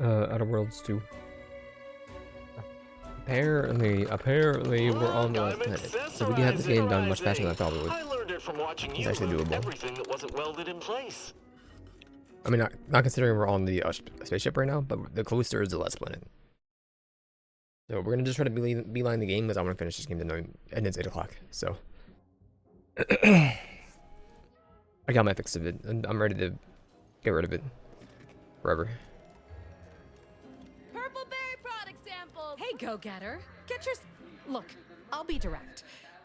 Outer Worlds 2. Apparently we're on the last I'm planet. So we can have this game done much faster than I thought we would. I learned it from watching It's you actually remove doable. everything that wasn't welded in place. I mean, not considering we're on the spaceship right now, but the closer is the last planet. So we're gonna just try to beeline the game because I want to finish this game tonight, and it's 8 o'clock. So I got my fix of it, and I'm ready to get rid of it forever. Purple berry product sample. Hey, go-getter. Get your... Look, I'll be direct.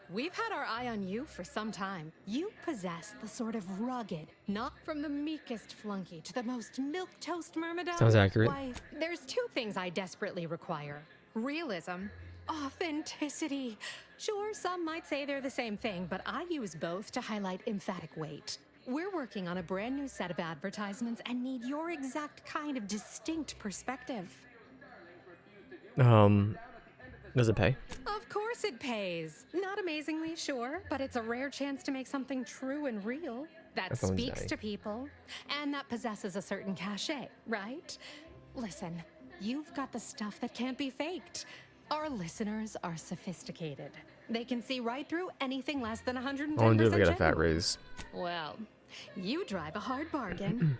We've had our eye on you for some time. You possess the sort of rugged, not from the meekest flunky to the most milquetoast myrmidon. Sounds accurate. Why, there's two things I desperately require. Realism. Authenticity. Sure, some might say they're the same thing, but I use both to highlight emphatic weight. We're working on a brand new set of advertisements and need your exact kind of distinct perspective. Does it pay? Of course it pays. Not amazingly, sure, but it's a rare chance to make something true and real that speaks to people and that possesses a certain cachet, right? Listen, you've got the stuff that can't be faked. Our listeners are sophisticated. They can see right through anything less than 110%. I want to do if I get a fat raise. Well, you drive a hard bargain.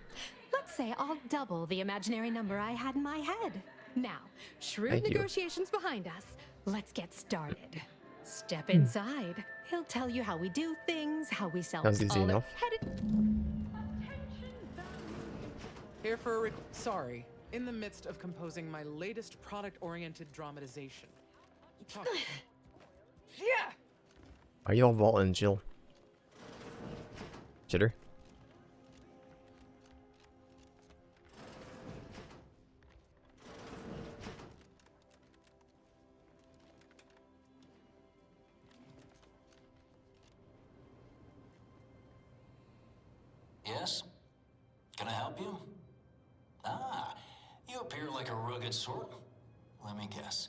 Let's say I'll double the imaginary number I had in my head. Now, shrewd negotiations behind us. Let's get started. Step inside. He'll tell you how we do things, how we sell. Sounds easy enough. Here for a sorry, in the midst of composing my latest product-oriented dramatization. Yeah. Are you all vault and chill? Chitter? Yes? Can I help you? Ah, you appear like a rugged sort. Let me guess.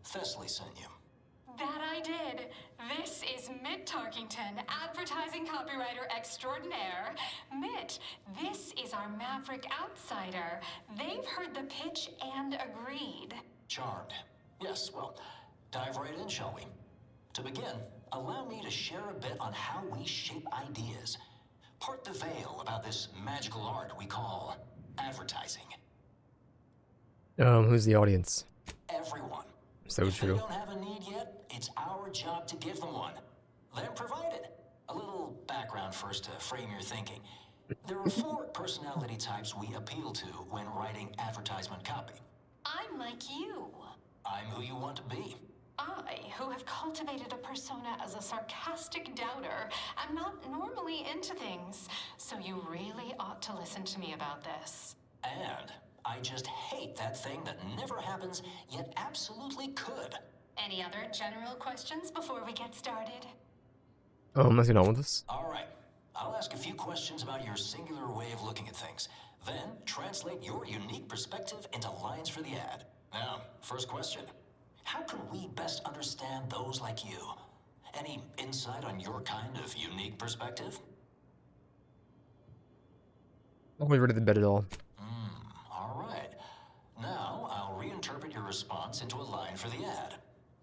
Thessaly sent you. That I did. This is Mitt Tarkington, advertising copywriter extraordinaire. Mitt, this is our Maverick outsider. They've heard the pitch and agreed. Charmed. Yes, well, dive right in, shall we? To begin, allow me to share a bit on how we shape ideas. Part the veil about this magical art we call advertising. Who's the audience? Everyone. So if true. they don't have a need yet, it's our job to give them one. Then provide it. A little background first to frame your thinking. There are 4 personality types we appeal to when writing advertisement copy. I'm like you. I'm who you want to be. I, who have cultivated a persona as a sarcastic doubter, am not normally into things, so you really ought to listen to me about this. And I just hate that thing that never happens, yet absolutely could. Any other general questions before we get started? Let's get on with this. All right. I'll ask a few questions about your singular way of looking at things. Then translate your unique perspective into lines for the ad. Now, first question. How can we best understand those like you? Any insight on your kind of unique perspective? Not really ready to bet at all. All right. Now, I'll reinterpret your response into a line for the ad.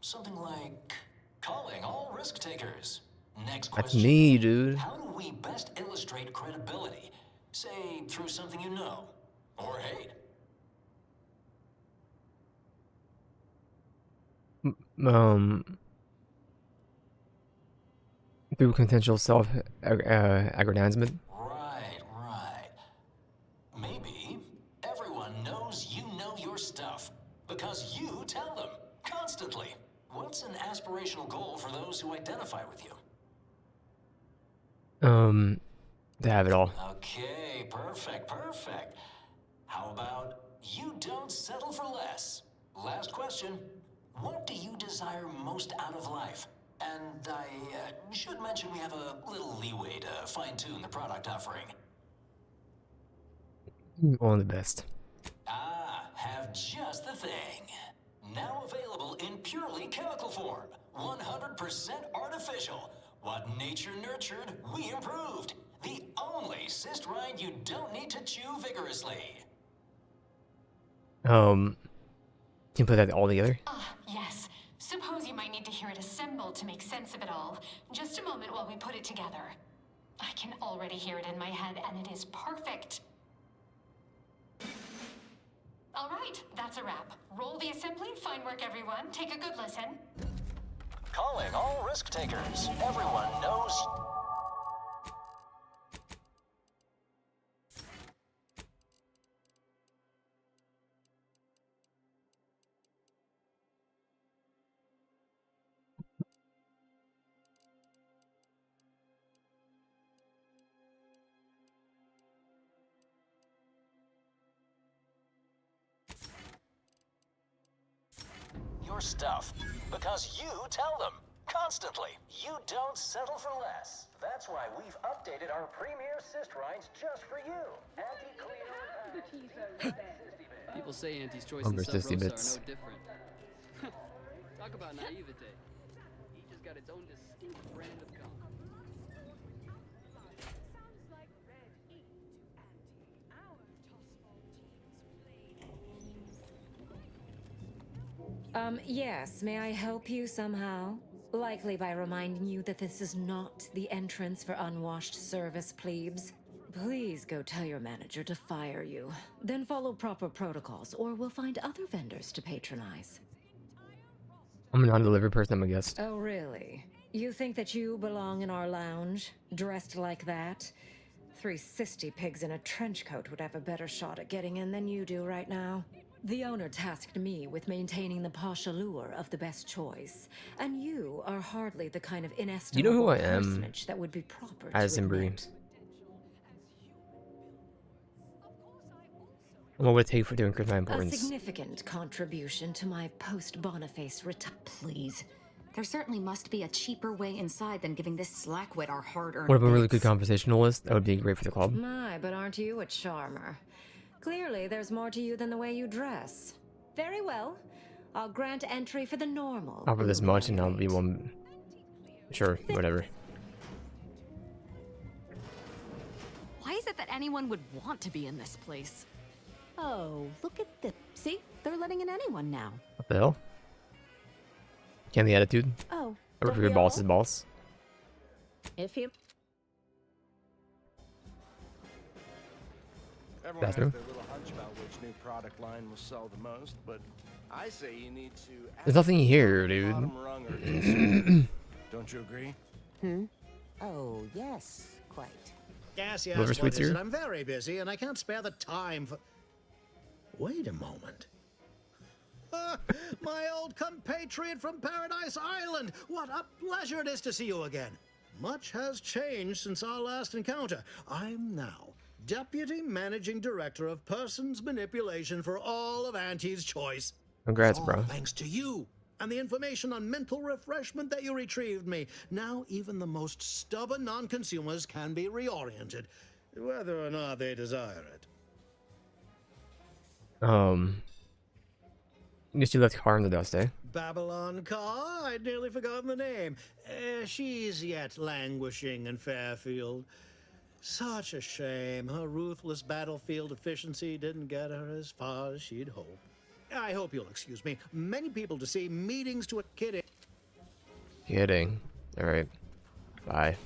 Something like, calling all risk takers. Next question. That's me, dude. How do we best illustrate credibility? Say, through something you know, or hate. Through potential self-aggrandizement. Right. Maybe everyone knows you know your stuff because you tell them constantly. What's an aspirational goal for those who identify with you? To have it all. Okay, perfect. How about you don't settle for less? Last question. What do you desire most out of life? And I should mention we have a little leeway to fine-tune the product offering. One of the best. Have just the thing. Now available in purely chemical form. 100% artificial. What nature nurtured, we improved. The only cyst rind you don't need to chew vigorously. Can you put that all together? Ah, yes. Suppose you might need to hear it assembled to make sense of it all. Just a moment while we put it together. I can already hear it in my head, and it is perfect. All right, that's a wrap. Roll the assembly. Fine work, everyone. Take a good listen. Calling all risk takers. Everyone knows. Your stuff. Because you tell them. Constantly. You don't settle for less. That's why we've updated our premier cyst rides just for you. Anti-clear. People say Auntie's choice Lumber and Sub sissy Rosa bits. are no different. Talk about naivete. Each has got its own distinct brand of gum. Yes, may I help you somehow? Likely by reminding you that this is not the entrance for unwashed service plebes. Please go tell your manager to fire you. Then follow proper protocols, or we'll find other vendors to patronize. I'm a non-delivery person, I'm a guest. Oh, really? You think that you belong in our lounge, dressed like that? 3 cysty pigs in a trench coat would have a better shot at getting in than you do right now. The owner tasked me with maintaining the posh allure of the best choice, and you are hardly the kind of inestimable who I am, personage that would be proper to Addison Brie. admit. What would it take for to increase my A importance? significant contribution to my post-Boniface Please. There certainly must be a cheaper way inside than giving this slackwit our hard-earned What if a really good bits. conversationalist? That would be great for the club. My, but aren't you a charmer? Clearly, there's more to you than the way you dress. Very well. I'll grant entry for the normal. Offer this much and I'll be rate. one. Sure, whatever. Why is it that anyone would want to be in this place? Oh, look at this. See? They're letting in anyone now. What the hell? Can the attitude? Oh, I work for your boss's boss. If you... Everyone has Bathroom? their little hunch about which new product line will sell the most, but I say you need to. There's nothing here, dude. Bottom rung or insert. Don't you agree? Oh, yes, quite. Yes, yes, Liver what sweets is it? here? I'm very busy and I can't spare the time for... Wait a moment. My old compatriot from Paradise Island! What a pleasure it is to see you again. Much has changed since our last encounter. I'm now Deputy Managing Director of Persons Manipulation for all of Auntie's Choice. Congrats, All bro. thanks to you and the information on mental refreshment that you retrieved me. Now even the most stubborn non-consumers can be reoriented, whether or not they desire it. Guess you left car in the dust, eh? Babylon Carr? I'd nearly forgotten the name. She's yet languishing in Fairfield. Such a shame. Her ruthless battlefield efficiency didn't get her as far as she'd hoped. I hope you'll excuse me. Many people to see, meetings to a kidding. Kidding. Alright. Bye.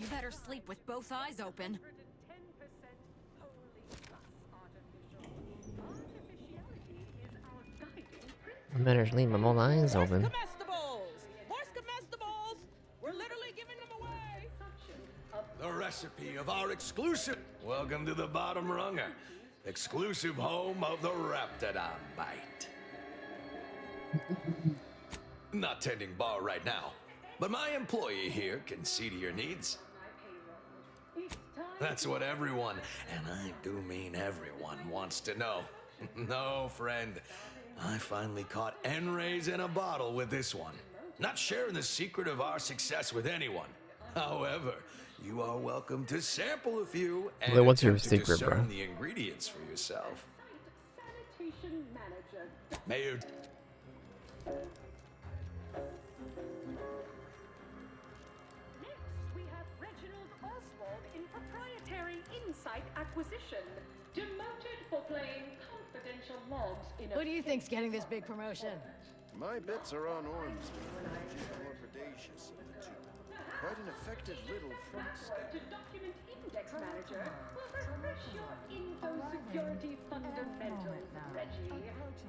You better sleep with both eyes open. I better leave my both eyes open. Comestibles! Horse comestibles! We're literally giving them away! The recipe of our exclusive. Welcome to the Bottom Runger, exclusive home of the Raptidon Bite. Not tending bar right now, but my employee here can see to your needs. That's what everyone, and I do mean everyone, wants to know. No, friend, I finally caught N-rays in a bottle with this one. Not sharing the secret of our success with anyone. However, you are welcome to sample a few and Well, what's your attempt to secret, bro? discern the ingredients for yourself. Mayor. acquisition. Demoted for playing confidential logs in a... Who do you think's getting this big promotion? My bets are on Ormsby. She's the more predacious of the two. Quite an effective little front step. To document index manager will refresh your info security fundamentals, Reggie.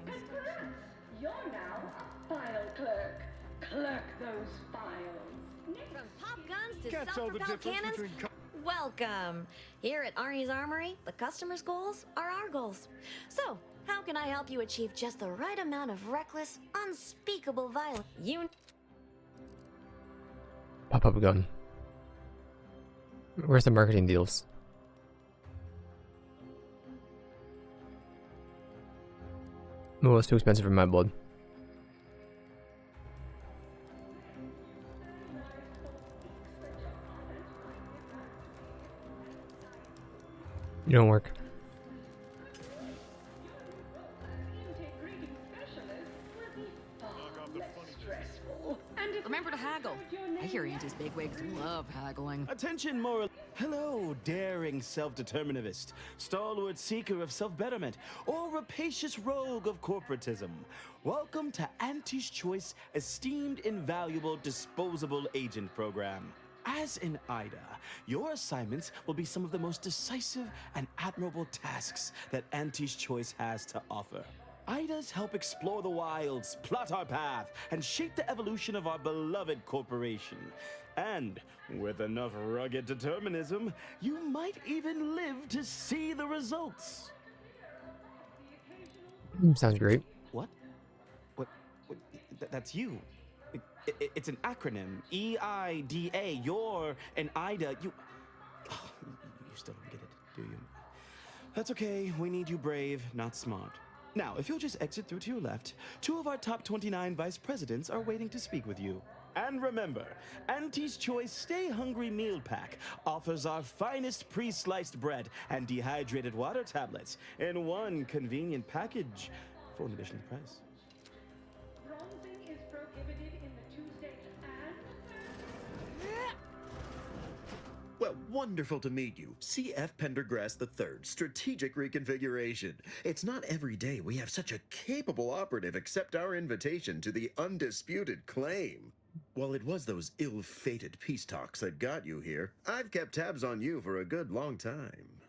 And you're now a file clerk. Clerk those files. From pop guns to Can't tell the self-propelled difference cannons. between Welcome. Here at Arnie's Armory, the customer's goals are our goals. So, how can I help you achieve just the right amount of reckless, unspeakable violence? Pop up gun. Where's the marketing deals? Oh, it's too expensive for my blood. You don't work. Remember to haggle. I hear Auntie's bigwigs love haggling. Attention, moral. Hello, daring self-determinist, stalwart seeker of self-betterment, or rapacious rogue of corporatism. Welcome to Auntie's Choice Esteemed Invaluable Disposable Agent Program. As in IDA, your assignments will be some of the most decisive and admirable tasks that Auntie's Choice has to offer. IDAs help explore the wilds, plot our path, and shape the evolution of our beloved corporation. And with enough rugged determinism, you might even live to see the results. Sounds great. What? That's you. It's an acronym. EIDA. You're an IDA. You still don't get it, do you? That's okay. We need you brave, not smart. Now, if you'll just exit through to your left, 2 of our top 29 vice presidents are waiting to speak with you. And remember, Auntie's Choice Stay Hungry Meal Pack offers our finest pre-sliced bread and dehydrated water tablets in one convenient package for an additional price. Bronzing is prohibited in the Tuesday and... Well, wonderful to meet you. C.F. Pendergrass III, Strategic Reconfiguration. It's not every day we have such a capable operative accept our invitation to the undisputed claim. While it was those ill-fated peace talks that got you here, I've kept tabs on you for a good long time.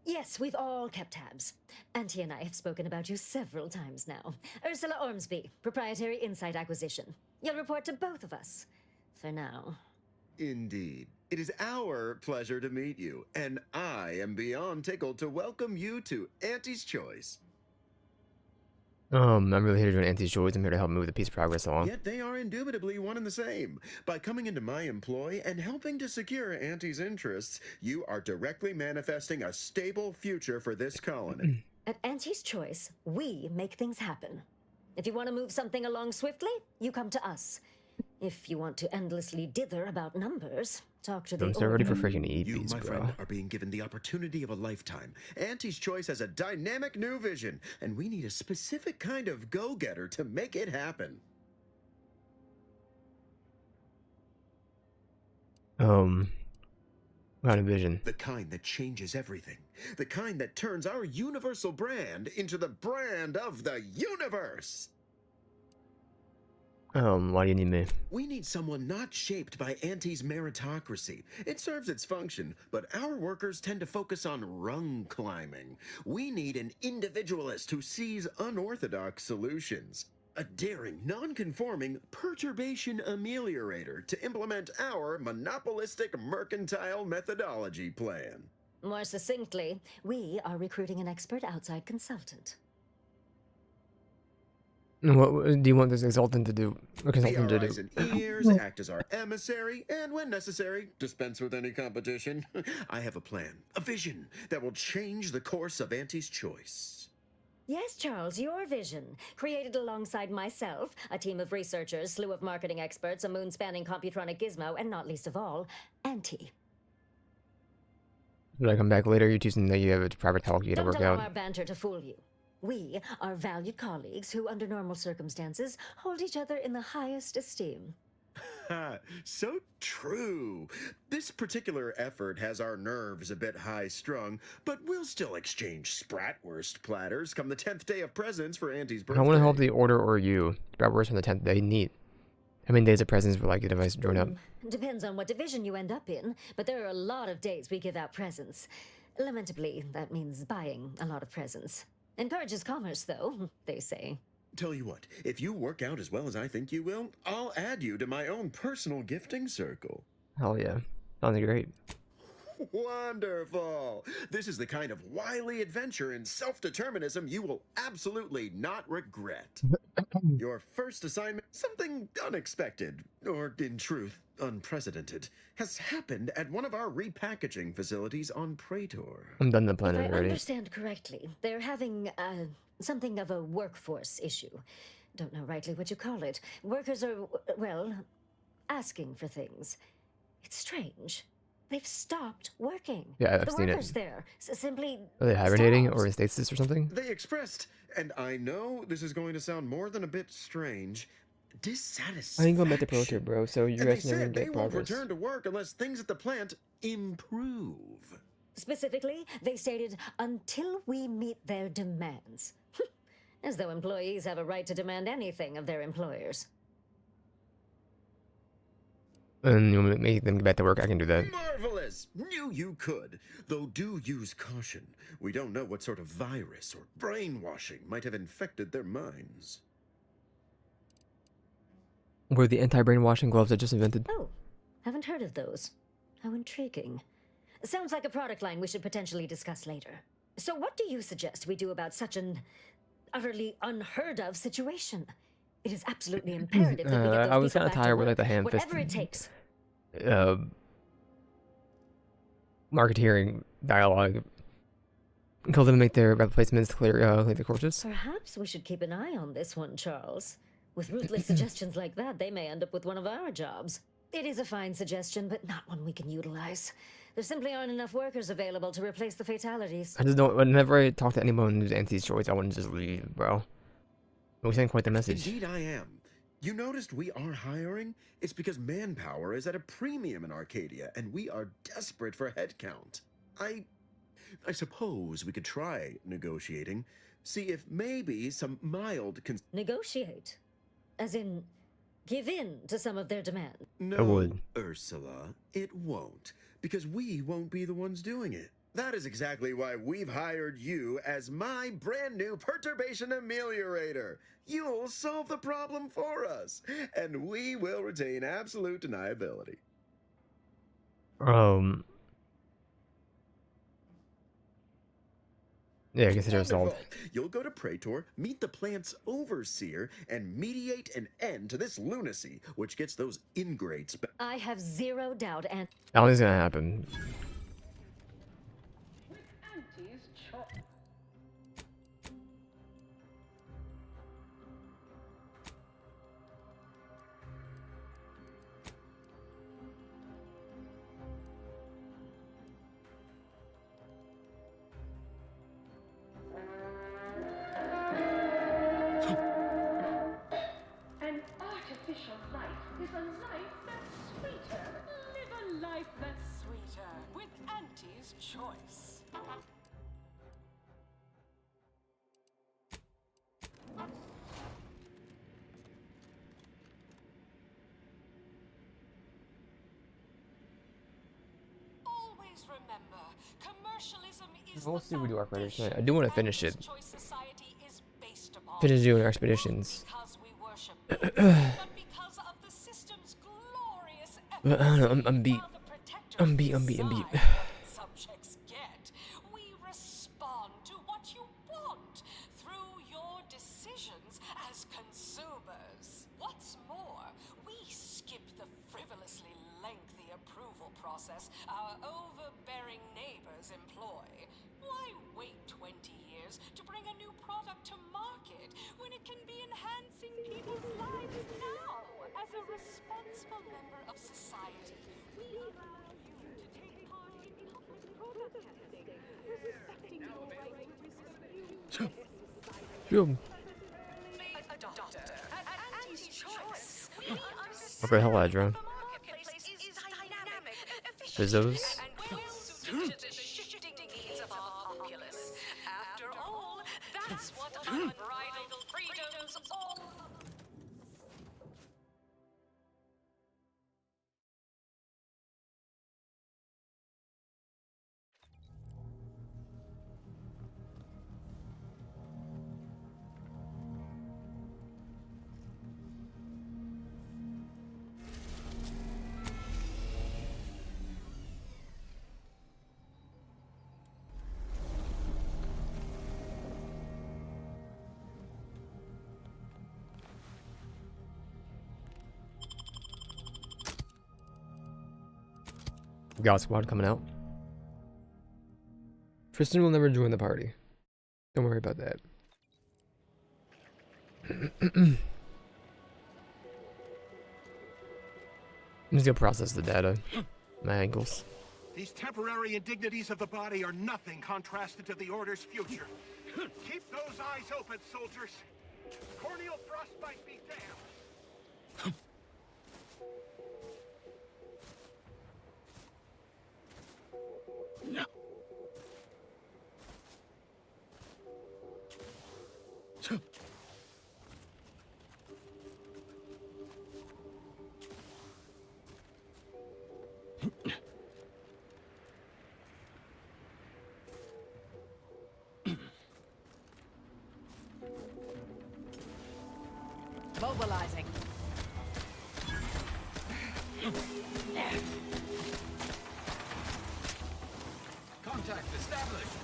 Yes, we've all kept tabs. Auntie and I have spoken about you several times now. Ursula Ormsby, Proprietary Insight Acquisition. You'll report to both of us. For now. Indeed. It is our pleasure to meet you, and I am beyond tickled to welcome you to Auntie's Choice. I'm really here to do an Auntie's Choice. I'm here to help move the peace progress along. Yet they are indubitably one and the same. By coming into my employ and helping to secure Auntie's interests, you are directly manifesting a stable future for this colony. At Auntie's Choice, we make things happen. If you want to move something along swiftly, you come to us. If you want to endlessly dither about numbers, talk to the I'm so ready for freaking You, EVs, my bro. friend, are being given the opportunity of a lifetime. Auntie's Choice has a dynamic new vision, and we need a specific kind of go-getter to make it happen. What kind of vision? The kind that changes everything. The kind that turns our universal brand into the brand of the universe. Why do you need me? We need someone not shaped by Auntie's meritocracy. It serves its function, but our workers tend to focus on rung climbing. We need an individualist who sees unorthodox solutions. A daring, non-conforming perturbation ameliorator to implement our monopolistic mercantile methodology plan. More succinctly, we are recruiting an expert outside consultant. What do you want this consultant to do? A consultant Be to our eyes do? and ears, act as our emissary, and when necessary, dispense with any competition. I have a plan, a vision that will change the course of Auntie's Choice. Yes, Charles, your vision. Created alongside myself, a team of researchers, slew of marketing experts, a moon-spanning computronic gizmo, and not least of all, Auntie. Should I come back later? You two seem like you have a private talk you gotta Don't work allow out. our banter to fool you. We are valued colleagues who, under normal circumstances, hold each other in the highest esteem. So true. This particular effort has our nerves a bit high-strung, but we'll still exchange Spratwurst platters come the 10th day of presents for Auntie's birthday. I want to help the order or you. Spratwurst on the 10th day. Neat. How many days of presents would like a device drawn up? Depends on what division you end up in, but there are a lot of days we give out presents. Lamentably, that means buying a lot of presents. Encourages commerce, though, they say. Tell you what, if you work out as well as I think you will, I'll add you to my own personal gifting circle. Hell yeah. Sounds great. Wonderful! This is the kind of wily adventure in self-determinism you will absolutely not regret. Your first assignment, something unexpected, or in truth, unprecedented, has happened at one of our repackaging facilities on Praetor. I'm done the If planet I already. understand correctly, they're having something of a workforce issue. Don't know rightly what you call it. Workers are, well, asking for things. It's strange. They've stopped working. Yeah, I've the seen it. workers there simply Are they hibernating stopped. or in stasis or something? They expressed, and I know this is going to sound more than a bit strange, dissatisfaction. I ain't going back to Proto, bro, so you And they guys never said they get won't progress. return to work unless things at the plant improve. Specifically, they stated, until we meet their demands. As though employees have a right to demand anything of their employers. And you want to make them get back to work, I can do that. Marvelous! Knew you could. Though do use caution. We don't know what sort of virus or brainwashing might have infected their minds. Were the anti-brainwashing gloves I just invented? Oh, haven't heard of those. How intriguing. Sounds like a product line we should potentially discuss later. So what do you suggest we do about such an utterly unheard of situation? It is absolutely imperative that we get those I was people kind of back to tired with like work, the ham fist. whatever it takes. Marketeering dialogue. Kill them, make their replacements clear, like the corpses. Perhaps we should keep an eye on this one, Charles. With ruthless suggestions like that, they may end up with one of our jobs. It is a fine suggestion, but not one we can utilize. There simply aren't enough workers available to replace the fatalities. I just don't. Whenever I talk to anyone who's Auntie's choice, I want to just leave, bro. We send quite the message. Indeed I am. You noticed we are hiring? It's because manpower is at a premium in Arcadia, and we are desperate for headcount. I suppose we could try negotiating. See if maybe some mild Negotiate? As in, give in to some of their demands? No, would. Ursula, it won't. Because we won't be the ones doing it. That is exactly why we've hired you as my brand new perturbation ameliorator. You'll solve the problem for us, and we will retain absolute deniability. Yeah, consider it solved. Wonderful. You'll go to Praetor, meet the plant's overseer, and mediate an end to this lunacy, which gets those ingrates back. I have zero doubt and... I don't think it's gonna happen. Auntie's choice. An artificial life is a life that's sweeter. Live a life that's sweeter with Auntie's choice. Always remember, commercialism is We'll the see if we do our foundation expedition. I do want to finish it. choice society is based upon. Finish doing our expeditions. Because we worship it, but because of the system's glorious But I don't know, I'm beat. while the protectors I'm beat. decide what subjects get, we respond to what you want through your decisions as consumers. What's more, we skip the frivolously lengthy approval process our overbearing neighbors employ. Why wait 20 years to bring a new product to market when it can be enhancing people's lives now? As a responsible member of society, we allow you to take part in public product testing, respecting your right to risk abuse. Boom. Be a doctor. At Auntie's choice, we understand Okay, hell, I drone. the Fizzos. After all, that's what unbridled freedom's all. God Squad coming out. Tristan will never join the party. Don't worry about that. I'm just gonna process the data. My ankles. These temporary indignities of the body are nothing contrasted to the Order's future. Keep those eyes open, soldiers. Corneal frostbite be damned. No. Mobilizing. Contact established.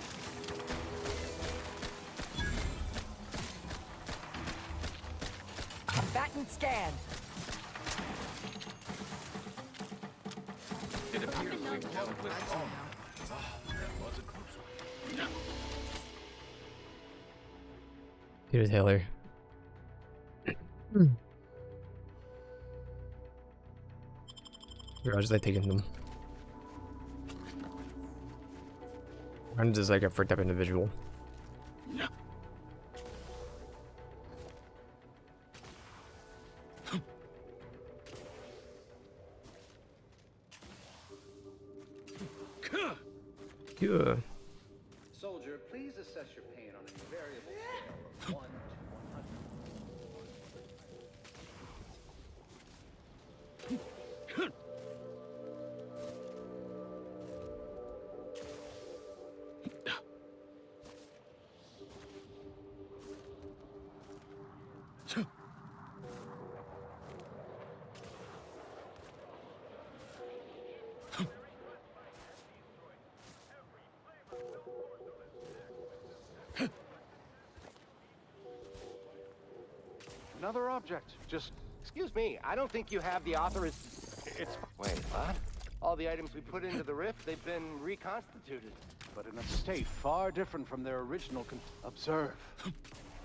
Batten scan. It appears we've dealt with all. That was a close one. Peter Taylor. Roger's like taking them. I'm just like a freaked up individual. No. Yeah. Soldier, please assess your pain on a variable scale of 1 to 100. Another object. Just, excuse me, I don't think you have the author is... It's... Wait, what? All the items we put into the rift, they've been reconstituted. But in a state far different from their original Observe.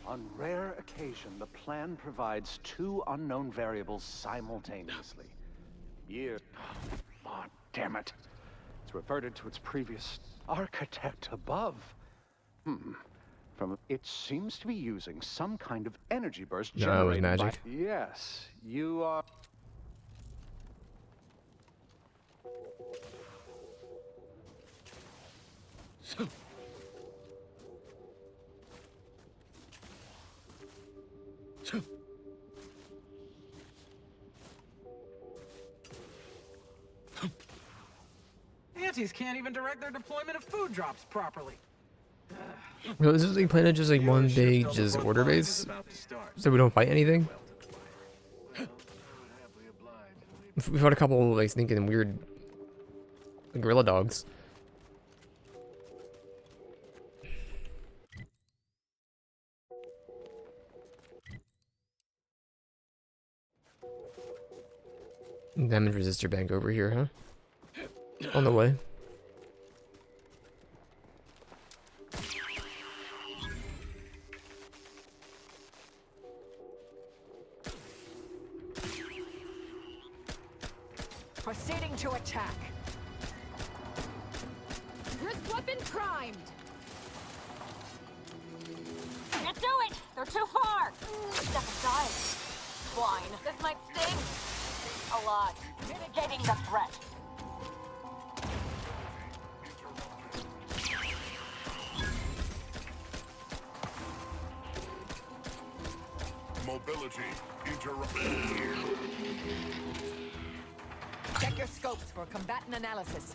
On rare occasion, the plan provides 2 unknown variables simultaneously. Oh, damn it. It's reverted to its previous architect above. It seems to be using some kind of energy burst No, it was generated magic. by... Yes, you are... Antis can't even direct their deployment of food drops properly. So is this like plan just like one big just order base? So we don't fight anything? We've had a couple like sneaking weird gorilla dogs. Damage resistor bank over here, huh? On the way. Proceeding to attack. Wrist weapon primed. Can't do it! They're too far! Step aside. Swine, this might sting. A lot. Mitigating the threat. Mobility interrupted. Check your scopes for combatant analysis.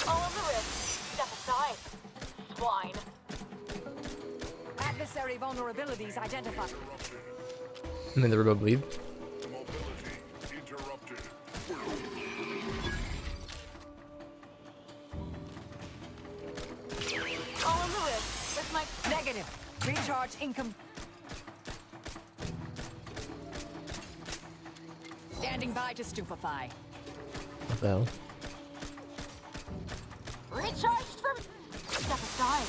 All on the wrist. Step aside. Swine. Adversary vulnerabilities identified. And then the Robo Bleed. Mobility interrupted. All on the wrist. This might... Negative. Recharge income. Standing by to stupefy. What the hell? Recharged from... Step aside.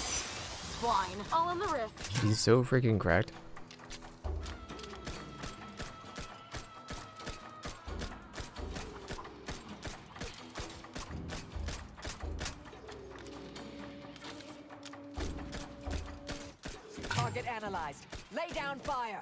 Swine. All on the wrist. He's so freaking cracked. Target analyzed. Lay down fire.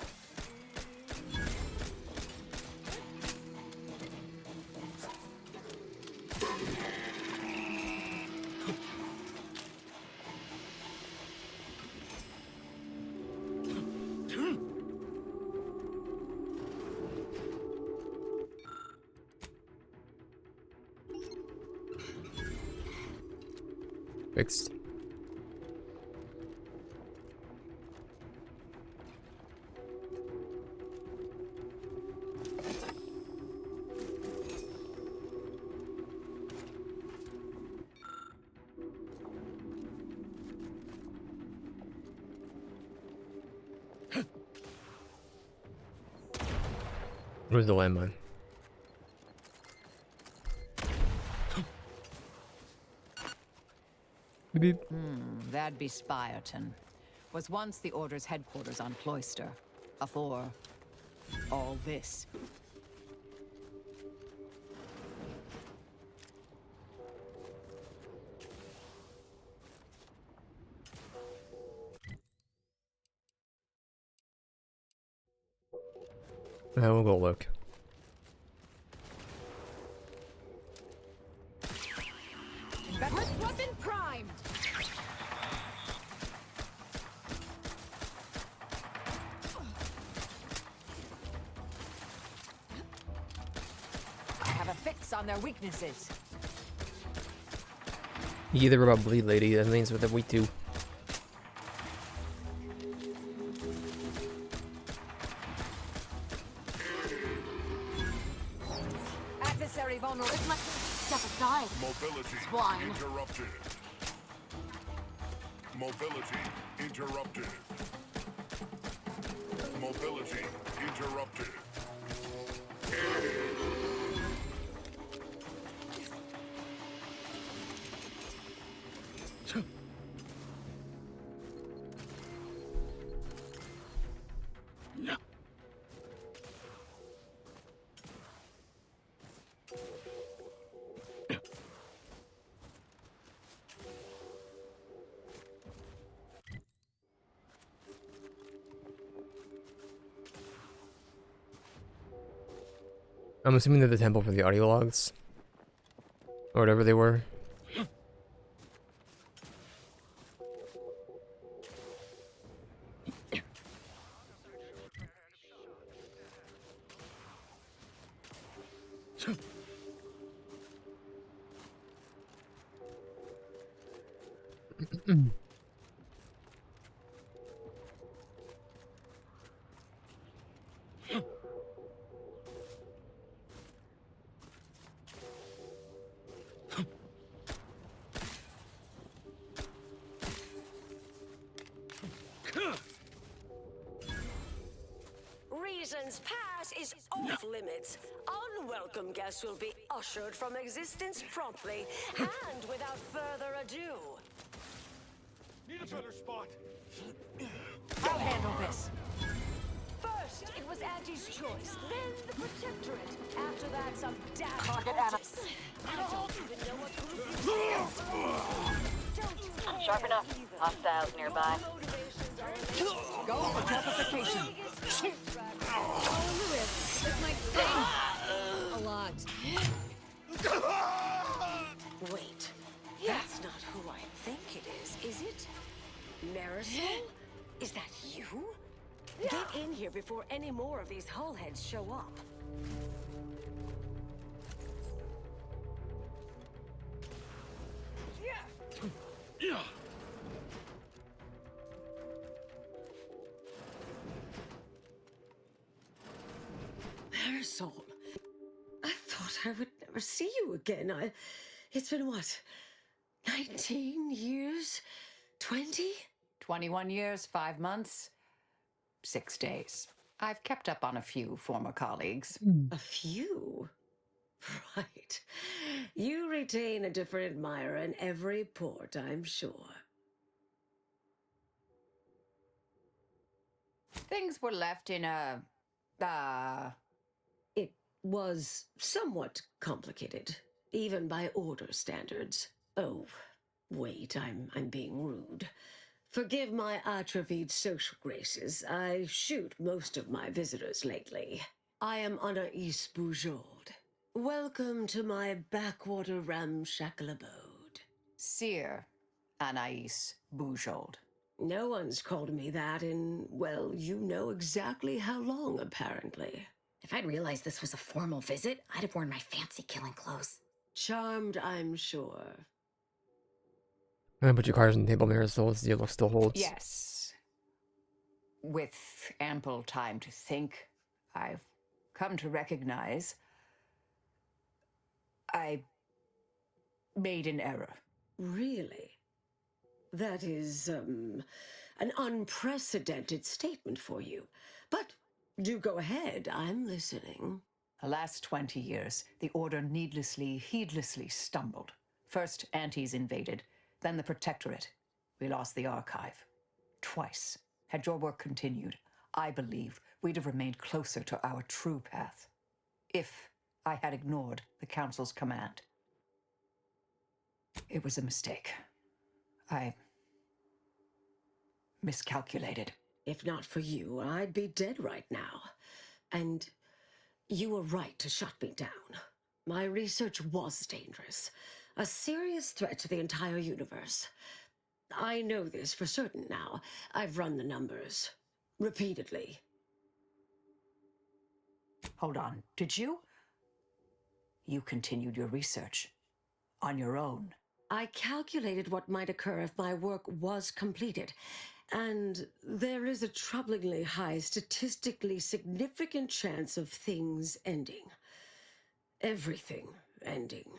Fixed. Where's the landmine? Beep, beep. That'd be Spireton. Was once the Order's headquarters on Cloister. Before all this. I will go look. Wrist weapon primed. I have a fix on their weaknesses. You either Robo Bleed lady, that means with the week 2. Adversary vulnerable. Step aside. Mobility Swine. interrupted. Mobility interrupted. Mobility interrupted. I'm assuming they're the temple for the audio logs. Or whatever they were. Reason's pass is off limits. Unwelcome guests will be ushered from existence promptly and without further ado. Need a better spot. I'll handle this. First, it was Auntie's choice, then the Protectorate. After that, some damn Target cultists. I don't even know what group. Sharp enough. Hostiles nearby. Go for teleportation. This might sting. A lot. Wait, that's not Is that you? Get in here before any more of these hullheads show up. Marisol, I thought I would never see you again. It's been what, 19 years? 20? 21 years, 5 months, 6 days. I've kept up on a few former colleagues. A few? Right. You retain a different admirer in every port, I'm sure. Things were left in a... It was somewhat complicated, even by order standards. Oh, wait, I'm being rude. Forgive my atrophied social graces. I shoot most of my visitors lately. I am Anais Bujold. Welcome to my backwater ramshackle abode. Seer Anais Bujold. No one's called me that in, well, you know exactly how long, apparently. If I'd realized this was a formal visit, I'd have worn my fancy killing clothes. Charmed, I'm sure. I'm gonna put your cards on the table, Marisol. See if it still holds. Yes. With ample time to think, I've come to recognize I made an error. Really? That is, an unprecedented statement for you. But do go ahead, I'm listening. The last 20 years, the Order heedlessly stumbled. First, Antes invaded, then the Protectorate. We lost the Archive. Twice. Had your work continued, I believe we'd have remained closer to our true path. If I had ignored the Council's command. It was a mistake. I miscalculated. If not for you, I'd be dead right now. And you were right to shut me down. My research was dangerous. A serious threat to the entire universe. I know this for certain now. I've run the numbers. Repeatedly. Hold on. Did you? You continued your research. On your own. I calculated what might occur if my work was completed. And there is a troublingly high, statistically significant chance of things ending. Everything ending.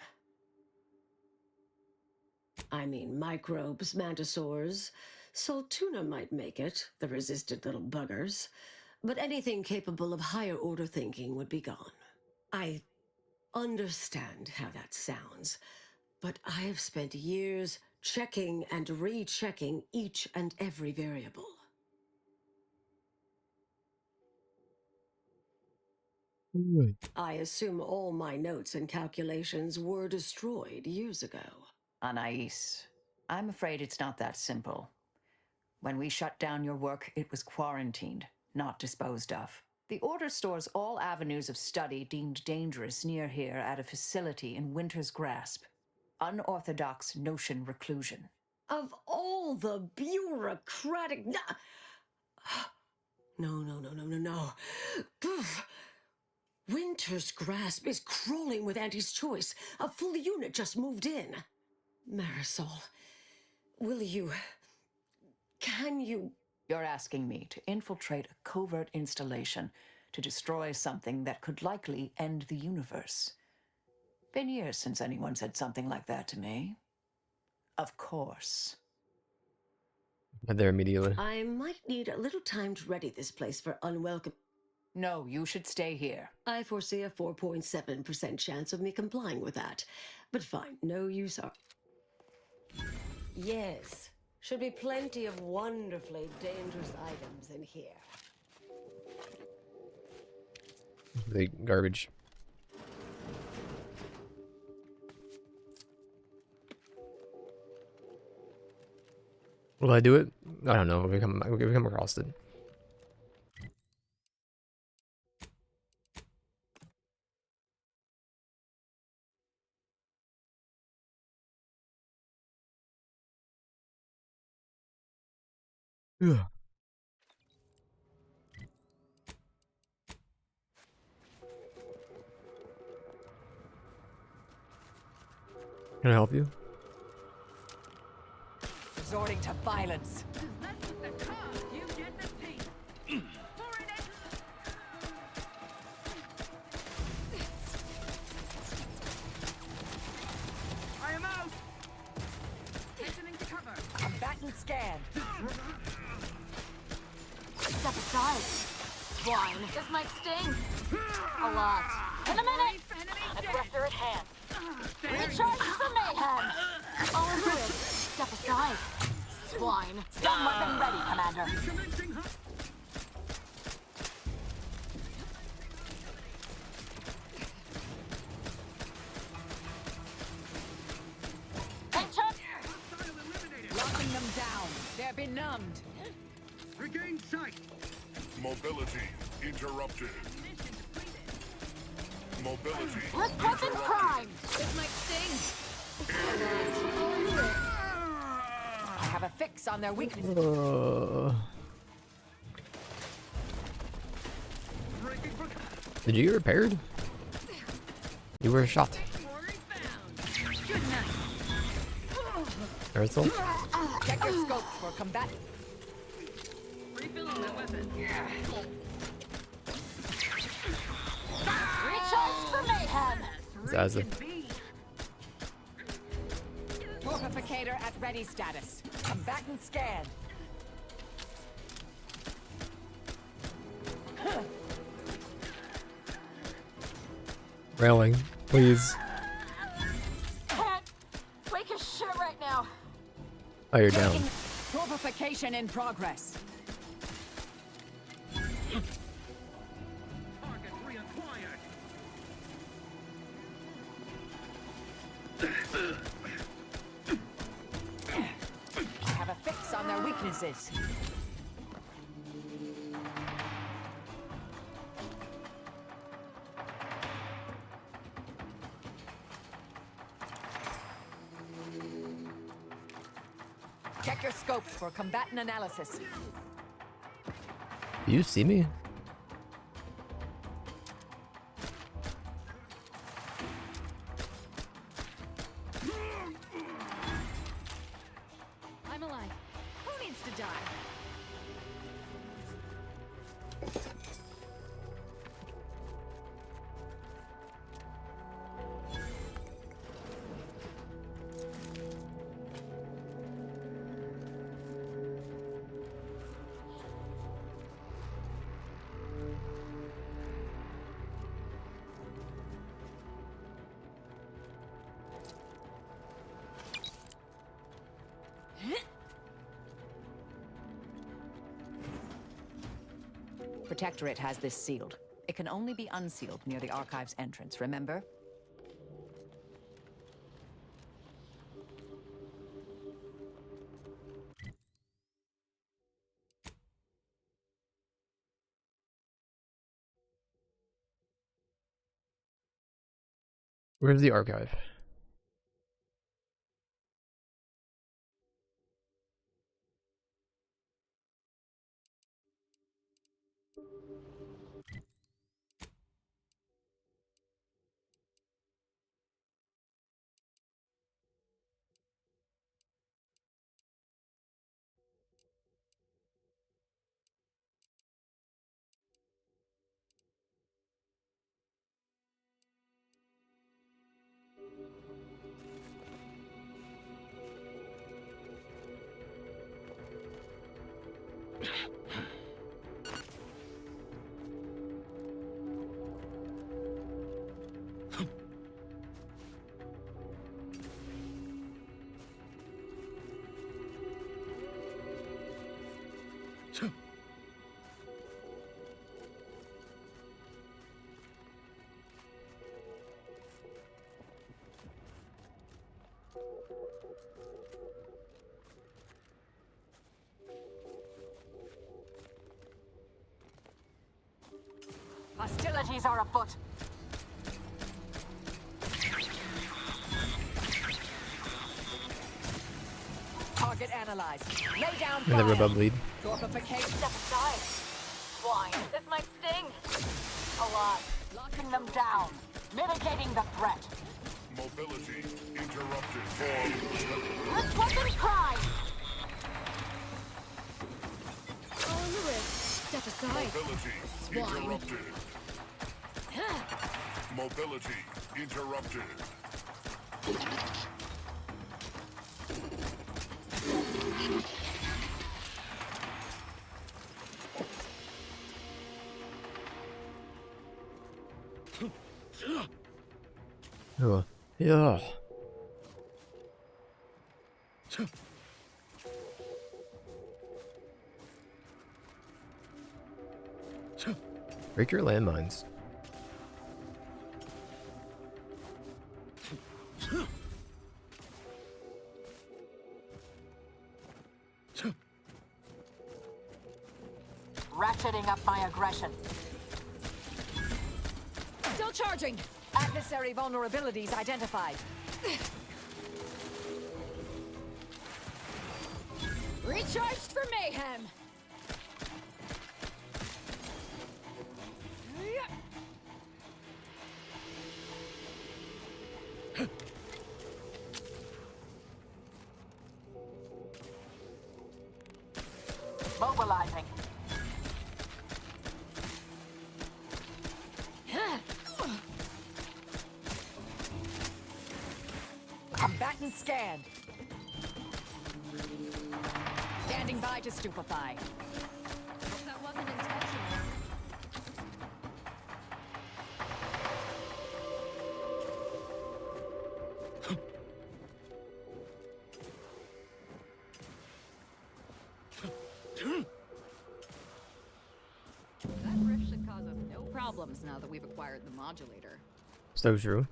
I mean, microbes, mantisaurs, Saltuna might make it, the resistant little buggers. But anything capable of higher order thinking would be gone. I understand how that sounds, but I have spent years checking and rechecking each and every variable. I assume all my notes and calculations were destroyed years ago. Anais, I'm afraid it's not that simple. When we shut down your work, it was quarantined, not disposed of. The Order stores all avenues of study deemed dangerous near here at a facility in Winter's Grasp. Unorthodox notion reclusion. Of all the bureaucratic... No. Poof. Winter's Grasp is crawling with Anti's Choice. A full unit just moved in. Marisol, will you... Can you... You're asking me to infiltrate a covert installation to destroy something that could likely end the universe. Been years since anyone said something like that to me. Of course. But there immediately. I might need a little time to ready this place for unwelcome... No, you should stay here. I foresee a 4.7% chance of me complying with that. But fine, no use are... Yes. Should be plenty of wonderfully dangerous items in here. The garbage. Will I do it? I don't know. We come across it. Yeah. Can I help you? Resorting to violence. I am out! Hastening to cover. Combatant scan. Step aside. Swine. This might sting. A lot. In a minute! Aggressor at hand. Recharge for mayhem! All good. Step aside. Swine. Stun weapon ready, Commander. Locking them down. They're benumbed. Regain sight. Mobility interrupted. Mobility Let's weapons interrupted. prime! This might sting. I have a fix on their weaknesses. Did you get repaired? You were shot. Ursel? Check your scopes for combatant. Refilling my weapon. Recharge for mayhem! Zaza. Torpificator at ready status. Combatant scan. Railing, please. Can't wake a shit right now. Oh, you're down. Torpification in progress. Target reacquired. I have a fix on their weaknesses. Check your scopes for combatant analysis. Do you see me? I'm alive. Who needs to die? Protectorate has this sealed. It can only be unsealed near the Archive's entrance, remember? Where's the archive? Hostilities are afoot. Target analyzed. Lay down And the fire. Rebel bleed. Torpification. Step aside. Swine. This might sting. A lot. Locking them down. Mitigating the threat. Mobility interrupted. Let's weapon prime! All in the wrist. Step aside. Mobility Swine. interrupted. Mobility interrupted. Oh, yeah. Break your landmines. Ratcheting up my aggression. Still charging. Adversary vulnerabilities identified. Recharged for mayhem. Mobilizing. Combatant scanned. Standing by to stupefy. That wasn't intentional. That rift should cause us no problems now that we've acquired the modulator. So true.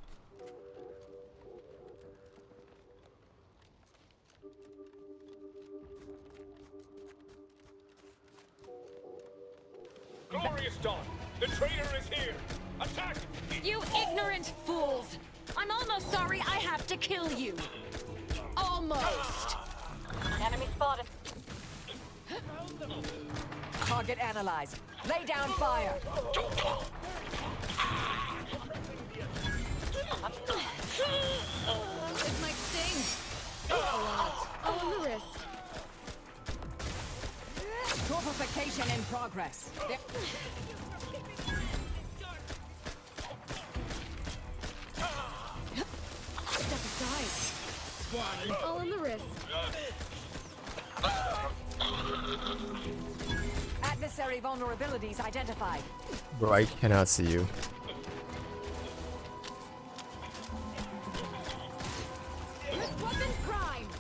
Glorious Dawn! The traitor is here! Attack! You ignorant fools! I'm almost sorry I have to kill you. Almost. Enemy spotted. Target analyzed. Lay down fire. This might sting. A lot. All in the wrist. Torpification in progress. Step aside. Swine. All in the wrist. Adversary vulnerabilities identified. Bro, I cannot see you. Weapon primed.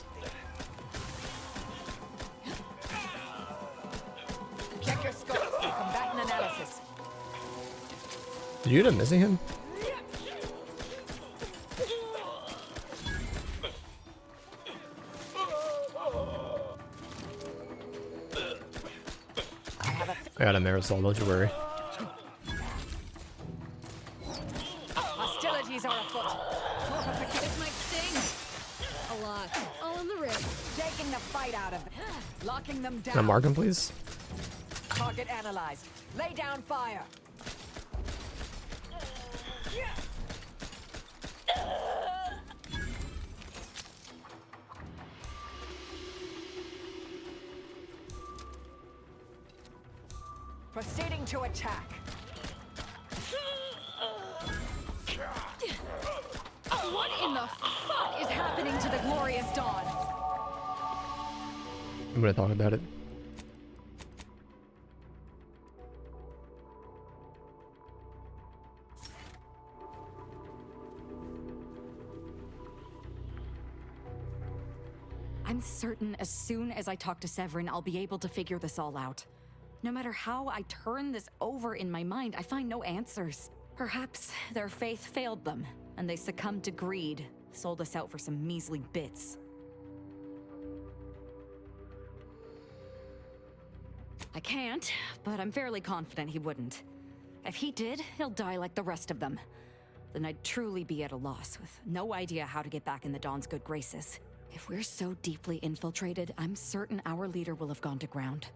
Check your scopes for combatant analysis. Did you end up missing him? I got a Marisol, don't you worry. Hostilities are afoot. This might sting. A lot. All in the wrist. Taking the fight out of them. Locking them down. Can I mark him, please? Target analyzed. Lay down fire. Proceeding to attack. What in the fuck is happening to the glorious dawn? I'm gonna talk about it. I'm certain as soon as I talk to Severin, I'll be able to figure this all out. No matter how I turn this over in my mind, I find no answers. Perhaps their faith failed them, and they succumbed to greed, sold us out for some measly bits. I can't, but I'm fairly confident he wouldn't. If he did, he'll die like the rest of them. Then I'd truly be at a loss, with no idea how to get back in the Dawn's good graces. If we're so deeply infiltrated, I'm certain our leader will have gone to ground.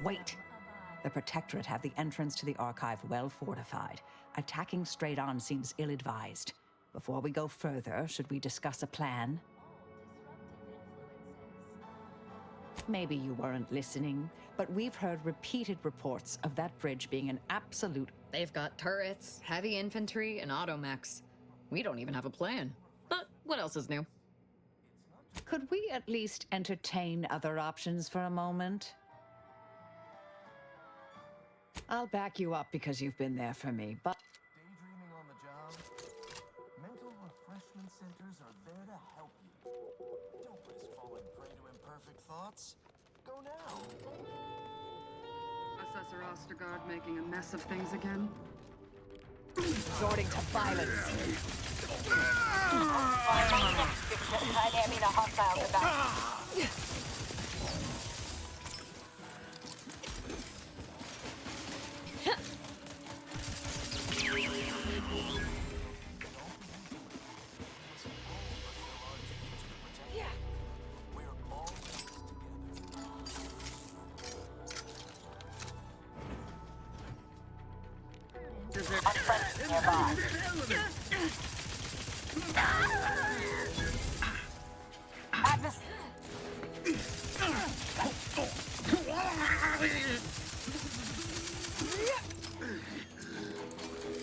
Wait. The Protectorate have the entrance to the Archive well fortified. Attacking straight on seems ill-advised. Before we go further, should we discuss a plan? Maybe you weren't listening, but we've heard repeated reports of that bridge being an absolute... They've got turrets, heavy infantry, and automechs. We don't even have a plan. But what else is new? Could we at least entertain other options for a moment? I'll back you up because you've been there for me, but... Daydreaming on the job? Mental refreshment centers are there to help you. Don't risk falling prey to imperfect thoughts. Go now. Assessor Ostergaard making a mess of things again? Resorting to violence.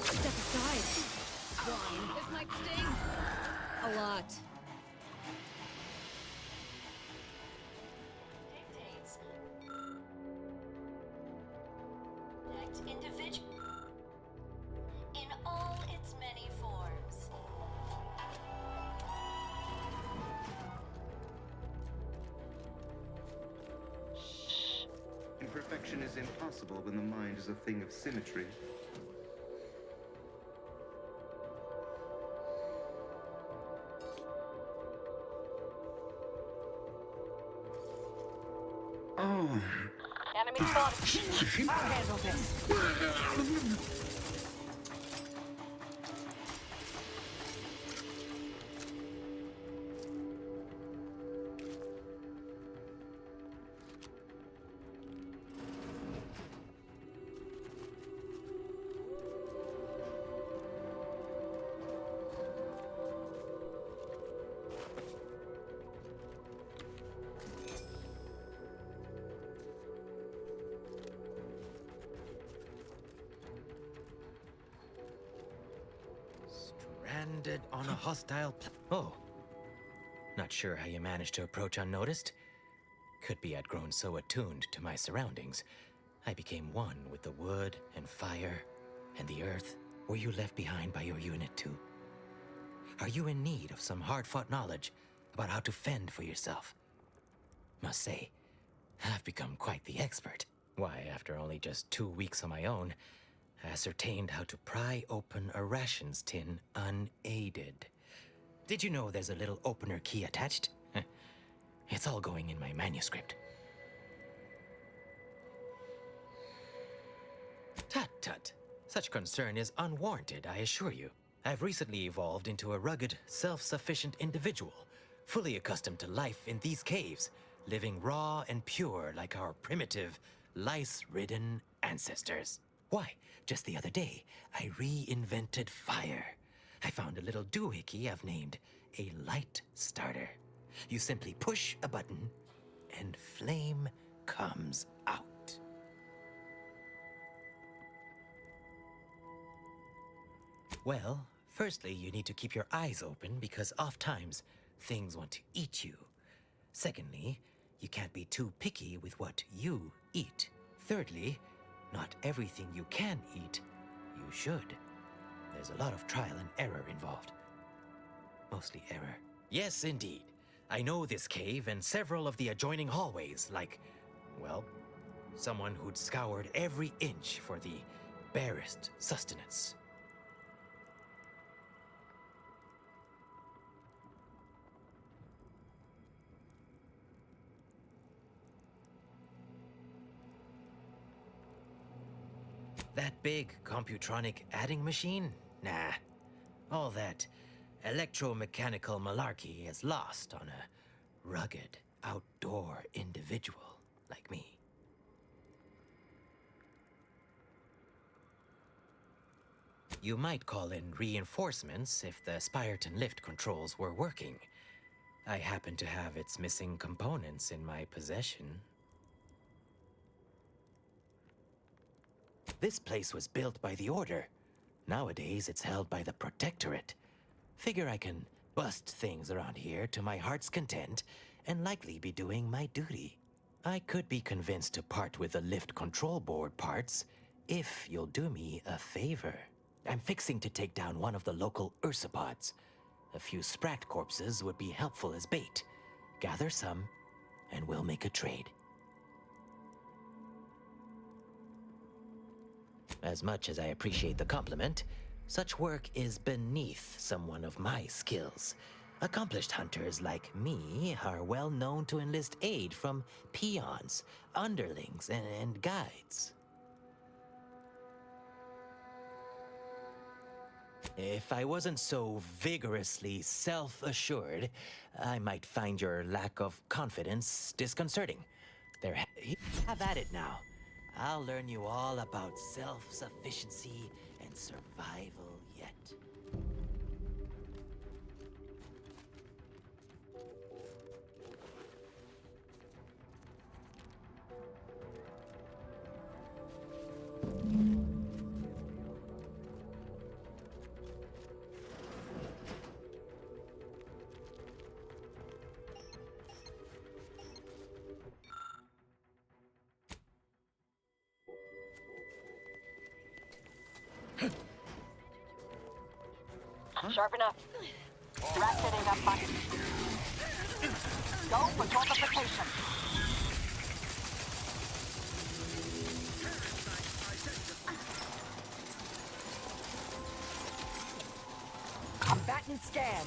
Step aside. Swine. This might sting. A lot. Dictates. Individual. In all its many forms. Imperfection is impossible when the mind is a thing of symmetry. Oh. Enemy spotted. I'll handle this. Stranded on a hostile Oh. Not sure how you managed to approach unnoticed. Could be I'd grown so attuned to my surroundings, I became one with the wood and fire and the earth. Were you left behind by your unit too? Are you in need of some hard-fought knowledge about how to fend for yourself? Must say, I've become quite the expert. Why, after only just 2 weeks on my own, I ascertained how to pry open a rations tin unaided. Did you know there's a little opener key attached? It's all going in my manuscript. Tut tut. Such concern is unwarranted, I assure you. I've recently evolved into a rugged, self-sufficient individual, fully accustomed to life in these caves, living raw and pure like our primitive, lice-ridden ancestors. Why, just the other day, I reinvented fire. I found a little doohickey I've named a light starter. You simply push a button, and flame comes out. Well, firstly, you need to keep your eyes open because oftentimes things want to eat you. Secondly, you can't be too picky with what you eat. Thirdly, not everything you can eat, you should. There's a lot of trial and error involved. Mostly error. Yes, indeed. I know this cave and several of the adjoining hallways, like, well, someone who'd scoured every inch for the barest sustenance. That big computronic adding machine? Nah. All that electromechanical malarkey is lost on a rugged, outdoor individual like me. You might call in reinforcements if the Spyreton lift controls were working. I happen to have its missing components in my possession. This place was built by the Order. Nowadays, it's held by the Protectorate. Figure I can bust things around here to my heart's content and likely be doing my duty. I could be convinced to part with the lift control board parts if you'll do me a favor. I'm fixing to take down one of the local ursopods. A few Sprat corpses would be helpful as bait. Gather some, and we'll make a trade. As much as I appreciate the compliment, such work is beneath someone of my skills. Accomplished hunters like me are well known to enlist aid from peons, underlings, and guides. If I wasn't so vigorously self-assured, I might find your lack of confidence disconcerting. Have at it now. I'll learn you all about self-sufficiency and survival yet. Sharpen up. Rat hitting up button. Go for torpification. Combatant scan.